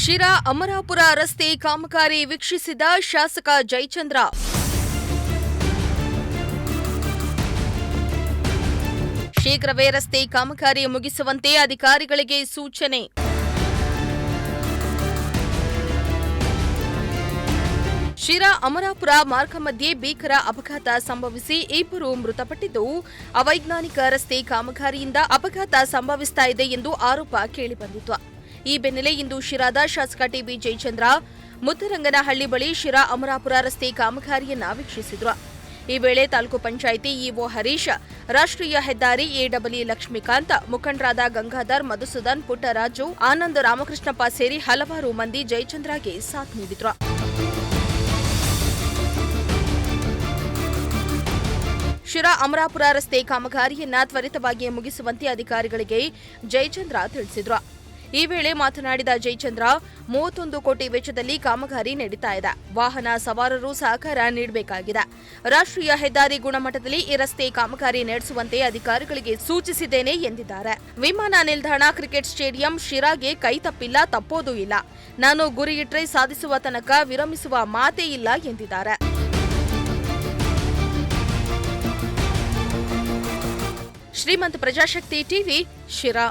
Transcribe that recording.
ಶಿರಾ ಅಮರಾಪುರ ರಸ್ತೆ ಕಾಮಗಾರಿ ವೀಕ್ಷಿಸಿದ ಶಾಸಕ ಜಯಚಂದ್ರ. ಶೀಘ್ರವೇ ರಸ್ತೆ ಕಾಮಗಾರಿ ಮುಗಿಸುವಂತೆ ಅಧಿಕಾರಿಗಳಿಗೆ ಸೂಚನೆ. ಶಿರಾ ಅಮರಾಪುರ ಮಾರ್ಗ ಮಧ್ಯೆ ಭೀಕರ ಅಪಘಾತ ಸಂಭವಿಸಿ ಇಬ್ಬರು ಮೃತಪಟ್ಟಿದ್ದು, ಅವೈಜ್ಞಾನಿಕ ರಸ್ತೆ ಕಾಮಗಾರಿಯಿಂದ ಅಪಘಾತ ಸಂಭವಿಸ್ತಾ ಇದೆ ಎಂದು ಆರೋಪ ಕೇಳಿಬಂದಿತ್ತು. ಈ ಬೆನ್ನಲ್ಲೇ ಇಂದು ಶಿರಾದ ಶಾಸಕ ಟಿಬಿ ಜಯಚಂದ್ರ ಮುದ್ದರಂಗನಹಳ್ಳಿ ಬಳಿ ಶಿರಾ ಅಮರಾಪುರ ರಸ್ತೆ ಕಾಮಗಾರಿಯನ್ನ ವೀಕ್ಷಿಸಿದ್ರು. ಈ ವೇಳೆ ತಾಲೂಕು ಪಂಚಾಯಿತಿ ಇಒ ಹರೀಶ್, ರಾಷ್ಟ್ರೀಯ ಹೆದ್ದಾರಿ ಎಡಬ್ಲ್ಯೂ ಲಕ್ಷ್ಮೀಕಾಂತ್, ಮುಖಂಡರಾದ ಗಂಗಾಧರ್, ಮಧುಸೂದನ್, ಪುಟ್ಟರಾಜು, ಆನಂದ್, ರಾಮಕೃಷ್ಣಪ್ಪ ಸೇರಿ ಹಲವಾರು ಮಂದಿ ಜಯಚಂದ್ರಗೆ ಸಾಥ್ ನೀಡಿದ್ರು. ಶಿರಾ ಅಮರಾಪುರ ರಸ್ತೆ ಕಾಮಗಾರಿಯನ್ನ ತ್ವರಿತವಾಗಿ ಮುಗಿಸುವಂತೆ ಅಧಿಕಾರಿಗಳಿಗೆ ಜಯಚಂದ್ರ ತಿಳಿಸಿದ್ರು. ಈ ವೇಳೆ ಮಾತನಾಡಿದ ಜಯಚಂದ್ರ, 31 ಕೋಟಿ ವೆಚ್ಚದಲ್ಲಿ ಕಾಮಗಾರಿ ನಡೀತಾ ಇದೆ. ವಾಹನ ಸವಾರರು ಸಹಕಾರ ನೀಡಬೇಕಾಗಿದೆ. ರಾಷ್ಟ್ರೀಯ ಹೆದ್ದಾರಿ ಗುಣಮಟ್ಟದಲ್ಲಿ ಈ ರಸ್ತೆ ಕಾಮಗಾರಿ ನಡೆಸುವಂತೆ ಅಧಿಕಾರಿಗಳಿಗೆ ಸೂಚಿಸಿದ್ದೇನೆ ಎಂದಿದ್ದಾರೆ. ವಿಮಾನ ನಿಲ್ದಾಣ, ಕ್ರಿಕೆಟ್ ಸ್ಟೇಡಿಯಂ ಶಿರಾಗೆ ಕೈ ತಪ್ಪಿಲ್ಲ, ತಪ್ಪೋದೂ ಇಲ್ಲ. ನಾನು ಗುರಿ ಇಟ್ಟರೆ ಸಾಧಿಸುವ ತನಕ ವಿರಮಿಸುವ ಮಾತೇ ಇಲ್ಲ ಎಂದಿದ್ದಾರೆ. ಶ್ರೀಮಂತ ಪ್ರಜಾಶಕ್ತಿ ಟಿವಿ, ಶಿರಾ.